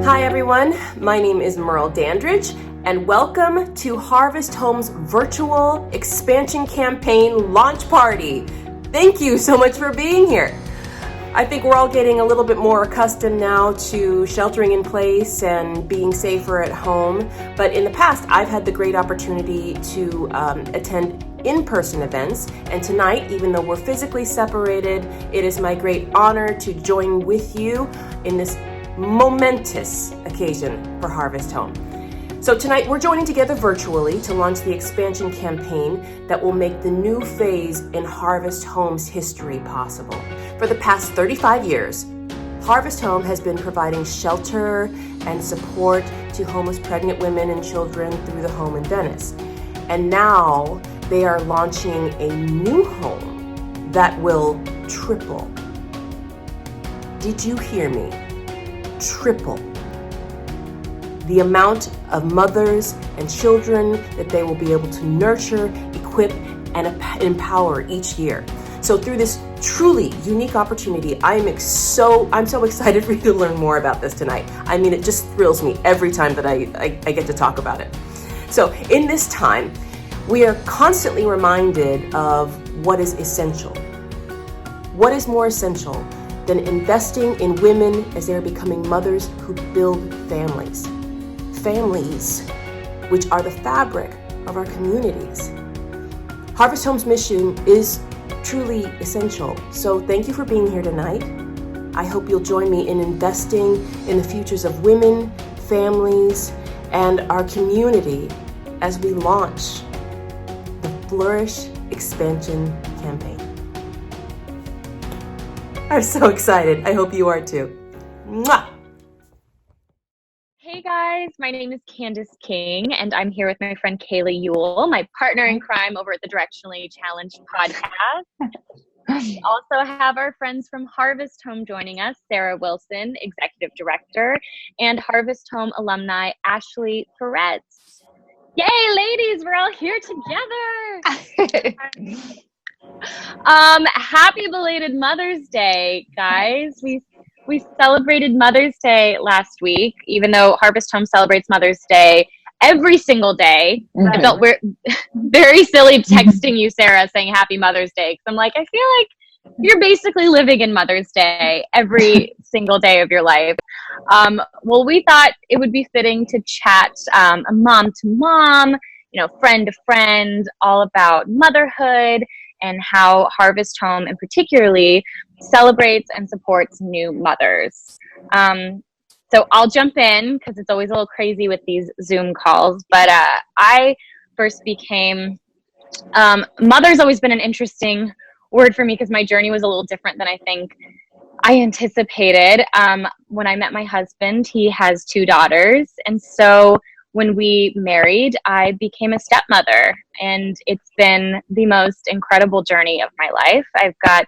Hi everyone, my name is Merle Dandridge, and welcome to Harvest Home's virtual expansion campaign launch party. Thank you so much for being here. I think we're all getting a little bit more accustomed now to sheltering in place and being safer at home, but in the past I've had the great opportunity to attend in-person events, and tonight, even though we're physically separated, it is my great honor to join with you in this momentous occasion for Harvest Home. So tonight we're joining together virtually to launch the expansion campaign that will make the new phase in Harvest Home's history possible. For the past 35 years, Harvest Home has been providing shelter and support to homeless pregnant women and children through the home in Venice. And now they are launching a new home that will triple. Did you hear me? Triple the amount of mothers and children that they will be able to nurture, equip, and empower each year. So through this truly unique opportunity, I'm so excited for you to learn more about this tonight. I mean, it just thrills me every time that I get to talk about it. So in this time, we are constantly reminded of what is essential. What is more essential than investing in women as they are becoming mothers who build families? Families, which are the fabric of our communities. Harvest Home's mission is truly essential. So thank you for being here tonight. I hope you'll join me in investing in the futures of women, families, and our community as we launch the Flourish Expansion Campaign. I'm so excited. I hope you are too. Mwah! Hey guys, my name is Candice King, and I'm here with my friend Kayla Ewell, my partner in crime over at the Directionally Challenged podcast. We also have our friends from Harvest Home joining us, Sarah Wilson, Executive Director, and Harvest Home alumni, Ashley Perez. Yay, ladies, we're all here together. Happy belated Mother's Day, guys. We celebrated Mother's Day last week, even though Harvest Home celebrates Mother's Day every single day. Mm-hmm. I felt very silly texting you, Sarah, saying Happy Mother's Day, because I'm like, I feel like you're basically living in Mother's Day every single day of your life. Well, we thought it would be fitting to chat mom to mom, friend to friend, all about motherhood and how Harvest Home in particularly celebrates and supports new mothers. So I'll jump in because it's always a little crazy with these Zoom calls, but I first became, mother's always been an interesting word for me because my journey was a little different than I think I anticipated. When I met my husband, he has 2 daughters, and so when we married, I became a stepmother, and it's been the most incredible journey of my life. I've got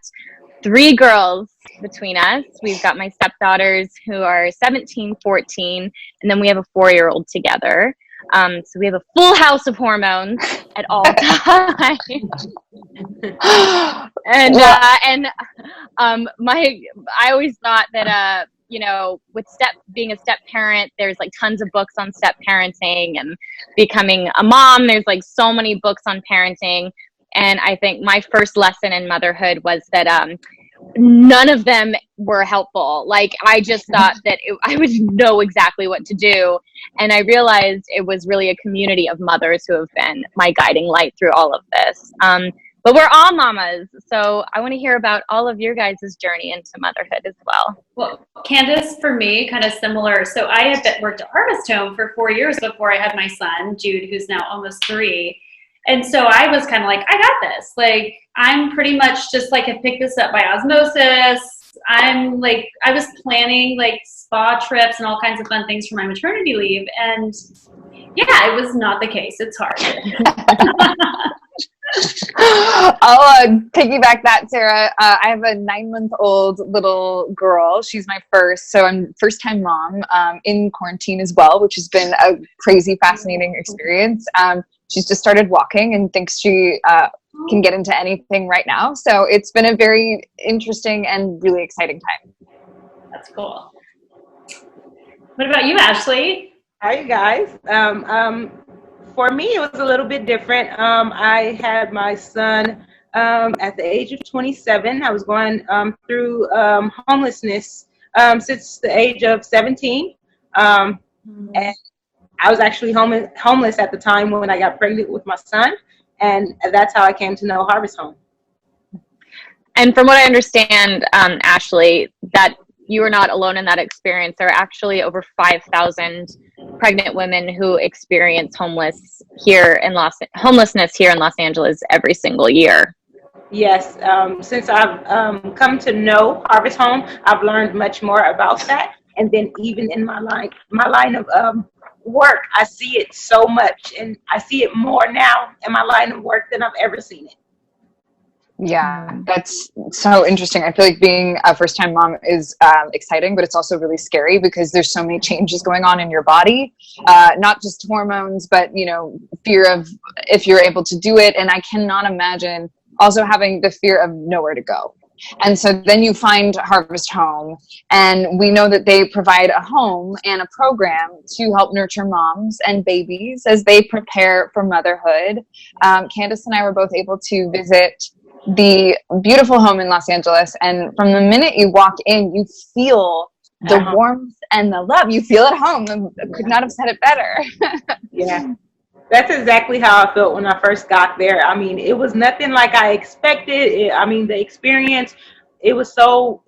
3 girls between us. We've got my stepdaughters who are 17, 14, and then we have a 4-year-old together. So we have a full house of hormones at all times. And I always thought that with being a step parent, there's like tons of books on step parenting, and becoming a mom, there's like so many books on parenting. And I think my first lesson in motherhood was that none of them were helpful. Like, I just thought that I would know exactly what to do. And I realized it was really a community of mothers who have been my guiding light through all of this. But we're all mamas, so I want to hear about all of your guys' journey into motherhood as well. Well, Candice, for me, kind of similar. So I had worked at Harvest Home for 4 years before I had my son, Jude, who's now almost 3. And so I was kind of like, I got this. Like, I'm pretty much just like, I picked this up by osmosis. I'm like, I was planning like spa trips and all kinds of fun things for my maternity leave. And yeah, it was not the case. It's hard. I'll piggyback that, Sarah. I have a 9-month-old little girl. She's my first, so I'm first-time mom in quarantine as well, which has been a crazy, fascinating experience. She's just started walking and thinks she can get into anything right now. So it's been a very interesting and really exciting time. That's cool. What about you, Ashley? Hi, you guys. For me, it was a little bit different. I had my son at the age of 27. I was going through homelessness since the age of 17. And I was actually homeless at the time when I got pregnant with my son. And that's how I came to know Harvest Home. And from what I understand, Ashley, that you are not alone in that experience. There are actually over 5,000 pregnant women who experience homelessness here in Los Angeles every single year. Yes, since I've come to know Harvest Home, I've learned much more about that. And then even in my line of work, I see it so much, and I see it more now in my line of work than I've ever seen it. Yeah, that's so interesting. I feel like being a first-time mom is exciting, but it's also really scary because there's so many changes going on in your body, not just hormones, but, fear of if you're able to do it. And I cannot imagine also having the fear of nowhere to go. And so then you find Harvest Home, and we know that they provide a home and a program to help nurture moms and babies as they prepare for motherhood. Candice and I were both able to visit the beautiful home in Los Angeles, and from the minute you walk in, you feel the warmth and the love. You feel at home. I could not have said it better. Yeah, that's exactly how I felt when I first got there. I mean, it was nothing like I expected. The experience, it was so,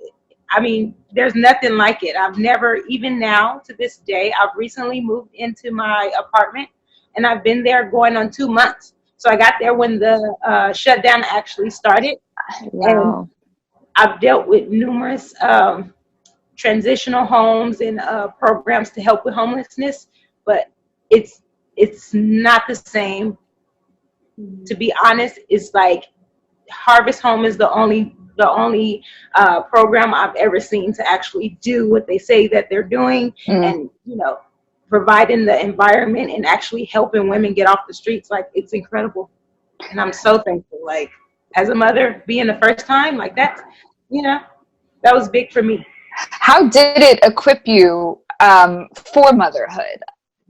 there's nothing like it. I've never, even now to this day, I've recently moved into my apartment, and I've been there going on 2 months. So I got there when the shutdown actually started. Wow. And I've dealt with numerous transitional homes and programs to help with homelessness, but it's not the same. To be honest, it's like Harvest Home is the only program I've ever seen to actually do what they say that they're doing, and providing the environment and actually helping women get off the streets. Like, it's incredible. And I'm so thankful. Like, as a mother, being the first time, like that was big for me. How did it equip you for motherhood?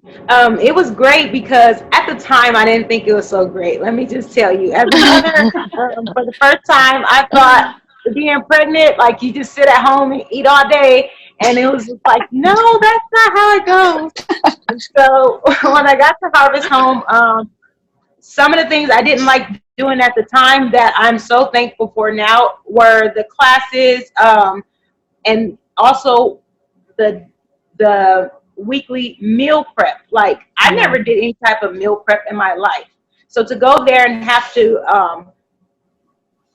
It was great because at the time I didn't think it was so great. Let me just tell you, as a mother, for the first time, I thought being pregnant, like you just sit at home and eat all day. And it was just like, no, that's not how it goes. So when I got to Harvest Home, some of the things I didn't like doing at the time that I'm so thankful for now were the classes, and also the weekly meal prep. Like, I never did any type of meal prep in my life. So to go there and have to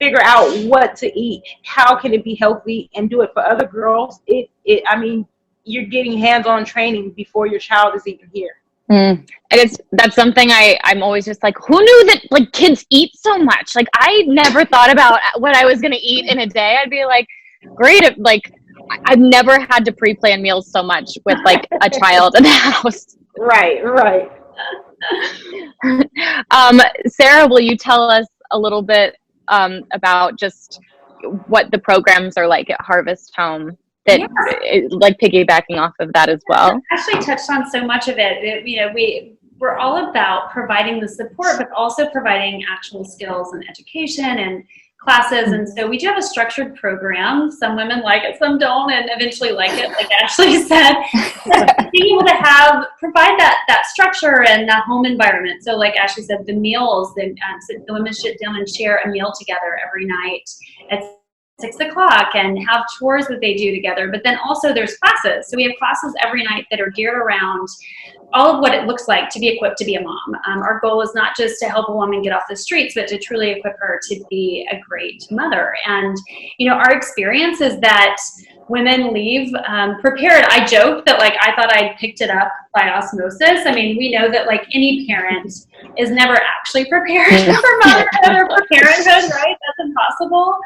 figure out what to eat, how can it be healthy, and do it for other girls, you're getting hands-on training before your child is even here. And that's something I'm always just like, who knew that like kids eat so much? Like, I never thought about what I was going to eat in a day. I'd be like, great. Like, I've never had to pre-plan meals so much with like a child in the house. Right. Sarah, will you tell us a little bit about just what the programs are like at Harvest Home, that like piggybacking off of that as well? Ashley touched on so much of it. We're all about providing the support, but also providing actual skills and education and classes. And so we do have a structured program. Some women like it, some don't, and eventually like it, like Ashley said. Being able to provide that structure and that home environment. So like Ashley said, the meals, the women sit down and share a meal together every night at 6 o'clock and have chores that they do together. But then also there's classes. So we have classes every night that are geared around all of what it looks like to be equipped to be a mom. Our goal is not just to help a woman get off the streets, but to truly equip her to be a great mother. And, our experience is that women leave prepared. I joke that like I thought I picked it up by osmosis. I mean, we know that like any parent is never actually prepared for motherhood or for parenthood, right? That's impossible.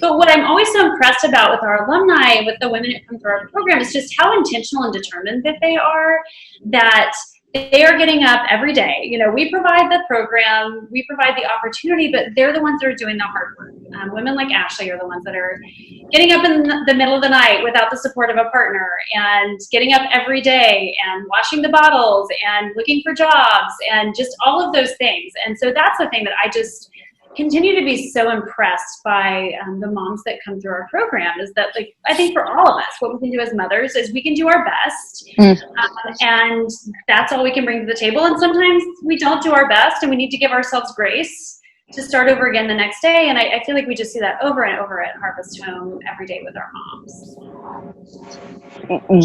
But what I'm always so impressed about with our alumni, with the women who come through our program, is just how intentional and determined that they are, that they are getting up every day. You know, we provide the program, we provide the opportunity, but they're the ones that are doing the hard work. Women like Ashley are the ones that are getting up in the middle of the night without the support of a partner, and getting up every day and washing the bottles and looking for jobs and just all of those things. And so that's the thing that I just continue to be so impressed by, the moms that come through our program, is that, like, I think for all of us, what we can do as mothers is we can do our best, and that's all we can bring to the table. And sometimes we don't do our best, and we need to give ourselves grace to start over again the next day. And I feel like we just see that over and over at Harvest Home every day with our moms.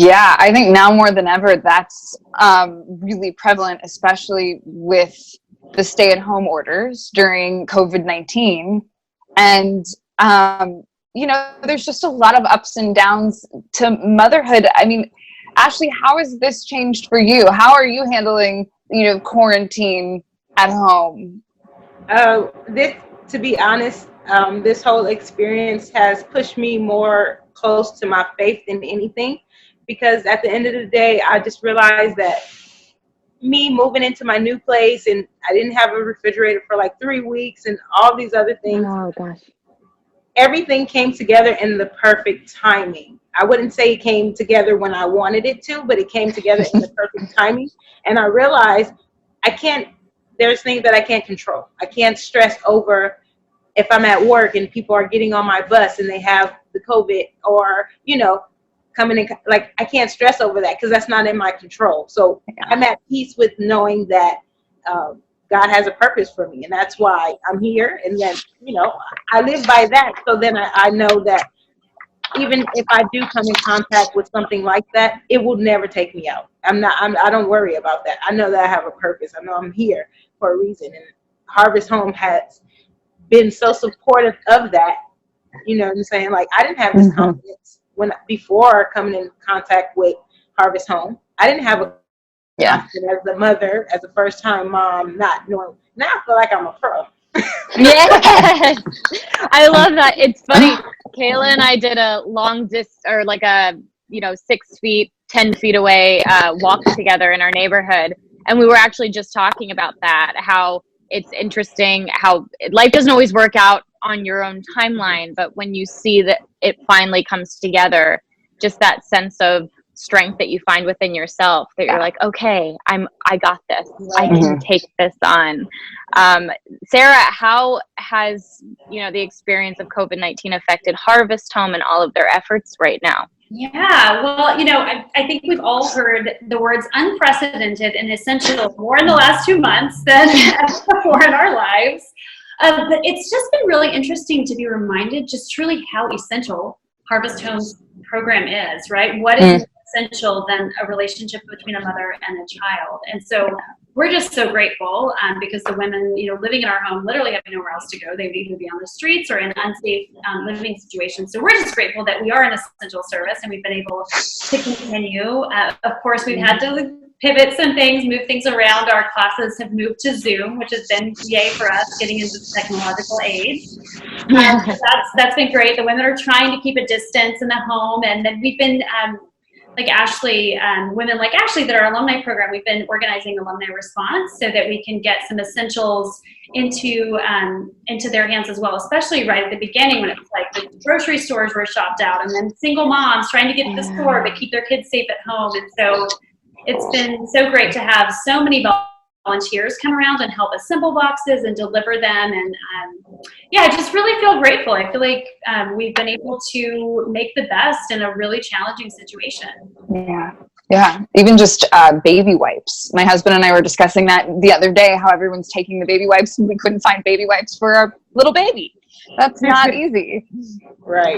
Yeah, I think now more than ever, that's really prevalent, especially with the stay-at-home orders during COVID-19. And, you know, there's just a lot of ups and downs to motherhood. I mean, Ashley, how has this changed for you? How are you handling, you know, quarantine at home? To be honest, this whole experience has pushed me more close to my faith than anything, because at the end of the day, I just realized that me moving into my new place, and I didn't have a refrigerator for like 3 weeks, and all these other things. Oh gosh. Everything came together in the perfect timing. I wouldn't say it came together when I wanted it to, but it came together in the perfect timing. And I realized there's things that I can't control. I can't stress over if I'm at work and people are getting on my bus and they have the COVID, or, you know, coming in, like, I can't stress over that because that's not in my control. So I'm at peace with knowing that God has a purpose for me, and that's why I'm here. And then, you know, I live by that. So then I know that even if I do come in contact with something like that, it will never take me out. I don't worry about that. I know that I have a purpose. I know I'm here for a reason. And Harvest Home has been so supportive of that. You know what I'm saying? Like, I didn't have this confidence before coming in contact with Harvest Home. I didn't have a confidence as a mother, as a first time mom, not knowing. Now I feel like I'm a pro. Yes, I love that. It's funny. Kayla and I did a long or like a 6 feet, 10 feet away walk together in our neighborhood, and we were actually just talking about that. How it's interesting how life doesn't always work out on your own timeline, but when you see that it finally comes together, just that sense of strength that you find within yourself, that you're like, okay, I got this. I can take this on. Sarah, how has, the experience of COVID-19 affected Harvest Home and all of their efforts right now? Yeah, well, I think we've all heard the words unprecedented and essential more in the last 2 months than before in our lives. But it's just been really interesting to be reminded just truly how essential Harvest Home's program is, right? What is essential than a relationship between a mother and a child? And so we're just so grateful because the women, living in our home literally have nowhere else to go. They would either be on the streets or in unsafe living situations. So we're just grateful that we are an essential service and we've been able to continue. Of course, we've had to pivot some things, move things around. Our classes have moved to Zoom, which has been yay for us, getting into the technological age. So that's been great. The women are trying to keep a distance in the home, and then we've been like Ashley, women like Ashley that are alumni program, we've been organizing alumni response so that we can get some essentials into their hands as well, especially right at the beginning when it's like the grocery stores were shopped out, and then single moms trying to get to the store but keep their kids safe at home. And so it's been so great to have so many volunteers come around and help assemble boxes and deliver them. And I just really feel grateful. I feel like we've been able to make the best in a really challenging situation. Yeah. Even just baby wipes. My husband and I were discussing that the other day, how everyone's taking the baby wipes and we couldn't find baby wipes for our little baby. That's not easy. Right.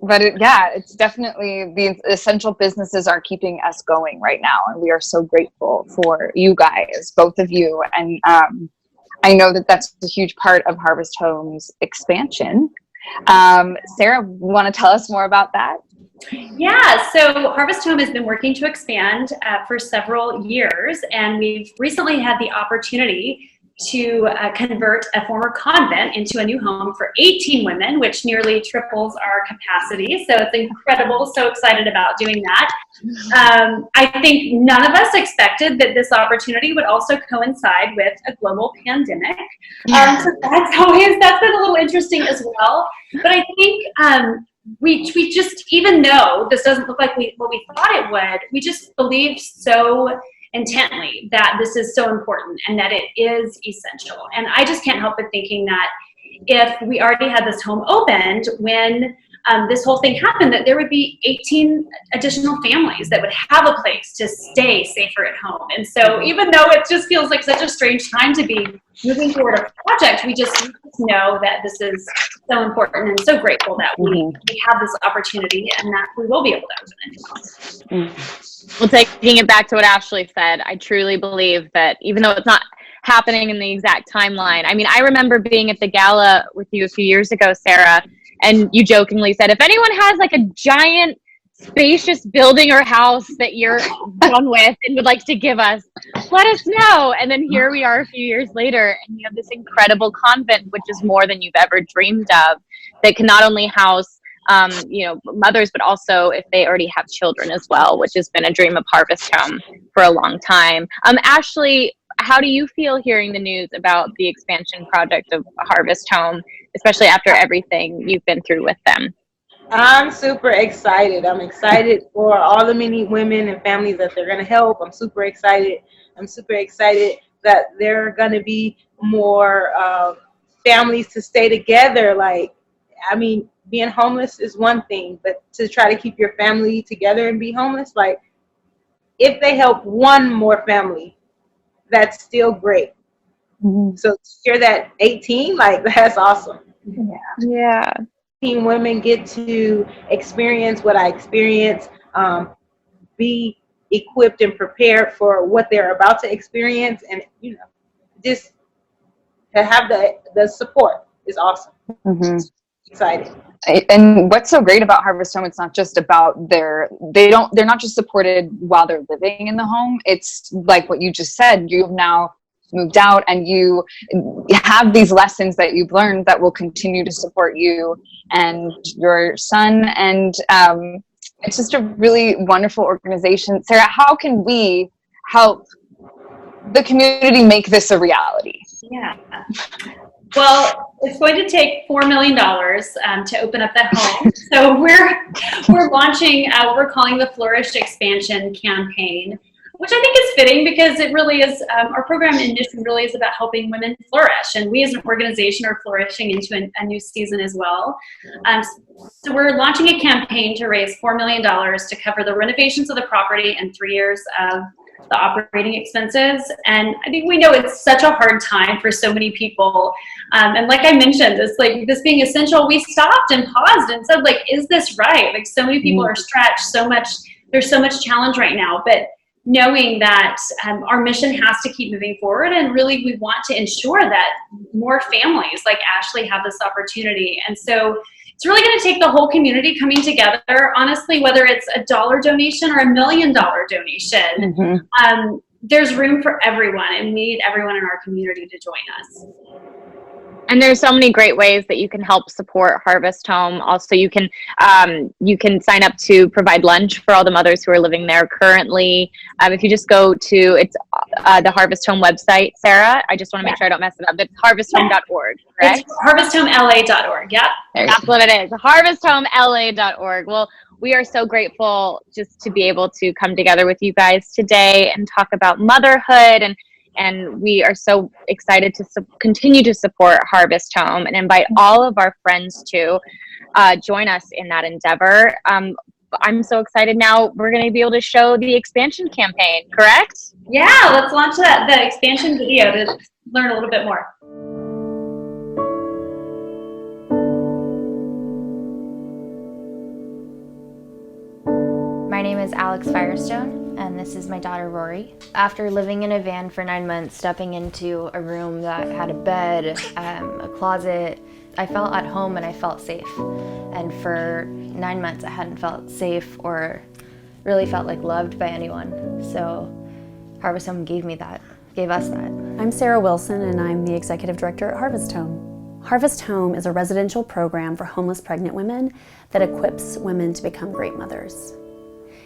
But it's definitely the essential businesses are keeping us going right now. And we are so grateful for you guys, both of you. And I know that that's a huge part of Harvest Home's expansion. Sarah, want to tell us more about that? Yeah, so Harvest Home has been working to expand for several years, and we've recently had the opportunity to convert a former convent into a new home for 18 women, which nearly triples our capacity. So it's incredible. So excited about doing that. I think none of us expected that this opportunity would also coincide with a global pandemic. So that's been a little interesting as well. But I think we just, even though this doesn't look like what we thought it would, we just believed so intently that this is so important and that it is essential. And I just can't help but thinking that if we already had this home opened when this whole thing happened, that there would be 18 additional families that would have a place to stay safer at home. And so even though it just feels like such a strange time to be moving forward a project, we just know that this is so important and so grateful that we have this opportunity and that we will be able to open a new home. Well, taking it back to what Ashley said, I truly believe that even though it's not happening in the exact timeline, I mean, I remember being at the gala with you a few years ago, Sarah, and you jokingly said, if anyone has like a giant spacious building or house that you're done with and would like to give us, let us know. And then here we are a few years later, and you have this incredible convent, which is more than you've ever dreamed of, that can not only house mothers, but also if they already have children as well, which has been a dream of Harvest Home for a long time. Ashley, how do you feel hearing the news about the expansion project of Harvest Home, especially after everything you've been through with them? I'm super excited. I'm excited for all the many women and families that they're going to help. I'm super excited. I'm super excited that there are going to be more families to stay together. Like, I mean, being homeless is one thing, but to try to keep your family together and be homeless, like, if they help one more family, that's still great. So to hear that 18, like, that's awesome. Yeah. 18 women get to experience what I experienced, be equipped and prepared for what they're about to experience, and just to have the support is awesome. Excited. And what's so great about Harvest Home, it's not just about they're not just supported while they're living in the home. It's like what you just said, you've now moved out and you have these lessons that you've learned that will continue to support you and your son. And it's just a really wonderful organization. Sarah, how can we help the community make this a reality? Yeah. Well, it's going to take $4 million to open up that home. So we're launching what we're calling the FLOURISH expansion campaign, which I think is fitting because it really is, our program in mission really is about helping women flourish. And we as an organization are flourishing into a new season as well. So we're launching a campaign to raise $4 million to cover the renovations of the property and 3 years of the operating expenses. And I think we know it's such a hard time for so many people. And like I mentioned, this being essential, we stopped and paused and said, like, is this right? Like, so many people are stretched there's so much challenge right now, but knowing that our mission has to keep moving forward, and really we want to ensure that more families like Ashley have this opportunity. And so it's really going to take the whole community coming together, honestly, whether it's a $1 donation or $1 million donation. There's room for everyone, and we need everyone in our community to join us. And there's so many great ways that you can help support Harvest Home. Also, you can sign up to provide lunch for all the mothers who are living there currently. If you just go to the Harvest Home website, Sarah, I just want to make sure I don't mess it up. It's harvesthome.org, correct? It's harvesthomela.org. Yep. That's what it is. Harvesthomela.org. Well, we are so grateful just to be able to come together with you guys today and talk about motherhood, and we are so excited to continue to support Harvest Home and invite all of our friends to join us in that endeavor. I'm so excited now. We're going to be able to show the expansion campaign, correct? Yeah, let's launch the expansion video to learn a little bit more. My name is Alex Firestone, and this is my daughter Rory. After living in a van for 9 months, stepping into a room that had a bed, a closet, I felt at home and I felt safe. And for 9 months I hadn't felt safe or really felt like loved by anyone. So Harvest Home gave me gave us that. I'm Sarah Wilson, and I'm the Executive Director at Harvest Home. Harvest Home is a residential program for homeless pregnant women that equips women to become great mothers.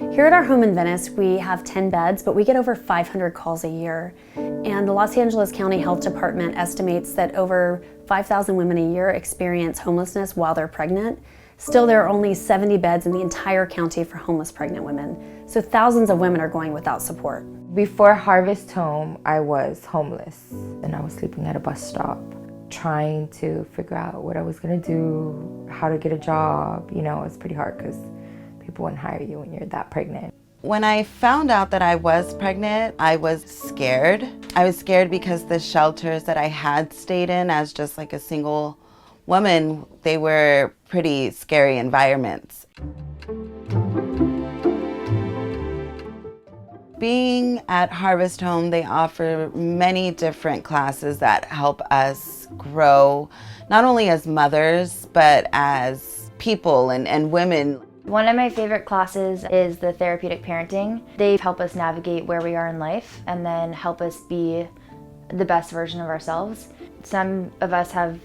Here at our home in Venice, we have 10 beds, but we get over 500 calls a year. And the Los Angeles County Health Department estimates that over 5,000 women a year experience homelessness while they're pregnant. Still, there are only 70 beds in the entire county for homeless pregnant women. So thousands of women are going without support. Before Harvest Home, I was homeless and I was sleeping at a bus stop, trying to figure out what I was gonna do, how to get a job. You know, it's pretty hard because people wouldn't hire you when you're that pregnant. When I found out that I was pregnant, I was scared. I was scared because the shelters that I had stayed in as just like a single woman, they were pretty scary environments. Being at Harvest Home, they offer many different classes that help us grow, not only as mothers, but as people and women. One of my favorite classes is the therapeutic parenting. They help us navigate where we are in life and then help us be the best version of ourselves. Some of us have,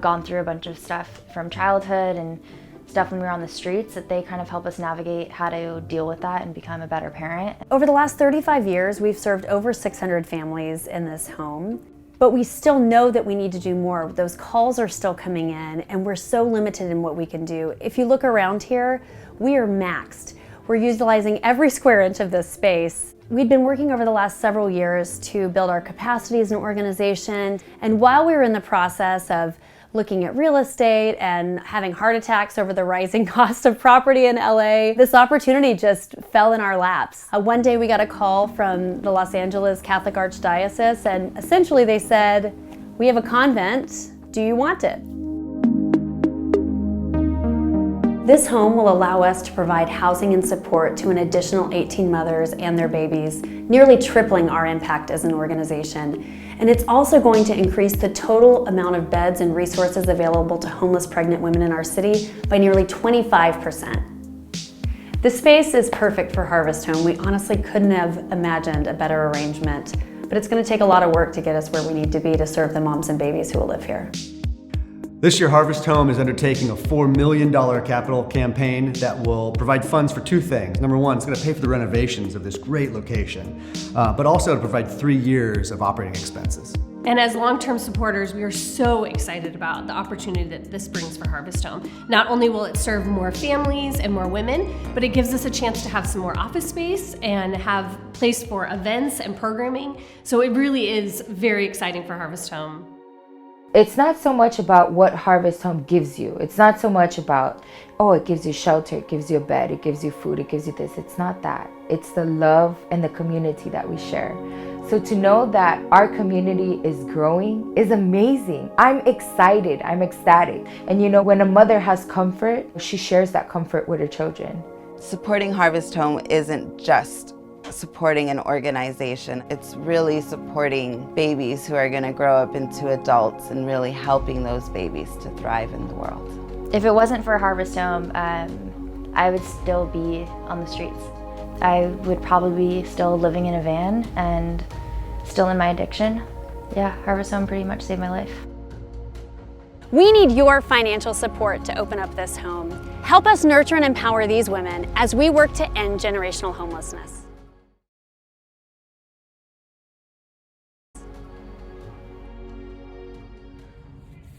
gone through a bunch of stuff from childhood and stuff when we were on the streets that they kind of help us navigate how to deal with that and become a better parent. Over the last 35 years, we've served over 600 families in this home. But we still know that we need to do more. Those calls are still coming in, and we're so limited in what we can do. If you look around here, we are maxed. We're utilizing every square inch of this space. We'd been working over the last several years to build our capacity as an organization, and while we were in the process of looking at real estate and having heart attacks over the rising cost of property in LA, this opportunity just fell in our laps. One day we got a call from the Los Angeles Catholic Archdiocese, and essentially they said, "We have a convent, do you want it?" This home will allow us to provide housing and support to an additional 18 mothers and their babies, nearly tripling our impact as an organization. And it's also going to increase the total amount of beds and resources available to homeless pregnant women in our city by nearly 25%. This space is perfect for Harvest Home. We honestly couldn't have imagined a better arrangement, but it's going to take a lot of work to get us where we need to be to serve the moms and babies who will live here. This year, Harvest Home is undertaking a $4 million capital campaign that will provide funds for two things. Number one, it's going to pay for the renovations of this great location, but also to provide 3 years of operating expenses. And as long-term supporters, we are so excited about the opportunity that this brings for Harvest Home. Not only will it serve more families and more women, but it gives us a chance to have some more office space and have place for events and programming. So it really is very exciting for Harvest Home. It's not so much about what Harvest Home gives you. It's not so much about, oh, it gives you shelter, it gives you a bed, it gives you food, it gives you this. It's not that. It's the love and the community that we share. So to know that our community is growing is amazing. I'm excited, I'm ecstatic. And when a mother has comfort, she shares that comfort with her children. Supporting Harvest Home isn't just supporting an organization. It's really supporting babies who are going to grow up into adults and really helping those babies to thrive in the world. If it wasn't for Harvest Home, I would still be on the streets. I would probably be still living in a van and still in my addiction. Yeah, Harvest Home pretty much saved my life. We need your financial support to open up this home. Help us nurture and empower these women as we work to end generational homelessness.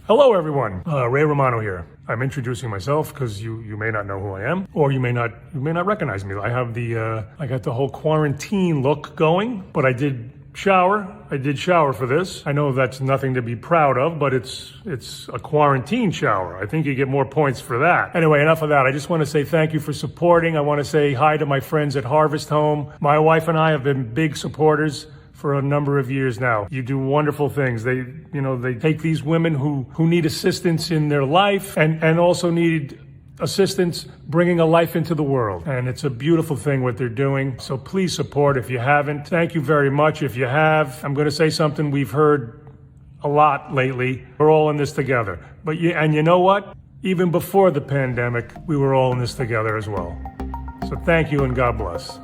Hello everyone, Ray Romano here. I'm introducing myself because you may not know who I am, or you may not recognize me. I have I got the whole quarantine look going, but I did shower for this. I know that's nothing to be proud of, but it's a quarantine shower. I think you get more points for that. Anyway, enough of that. I just want to say thank you for supporting. I want to say hi to my friends at Harvest Home. My wife and I have been big supporters for a number of years now. You do wonderful things. They take these women who need assistance in their life and also need assistance bringing a life into the world. And it's a beautiful thing what they're doing. So please support if you haven't. Thank you very much if you have. I'm going to say something we've heard a lot lately. We're all in this together. And you know what? Even before the pandemic, we were all in this together as well. So thank you and God bless.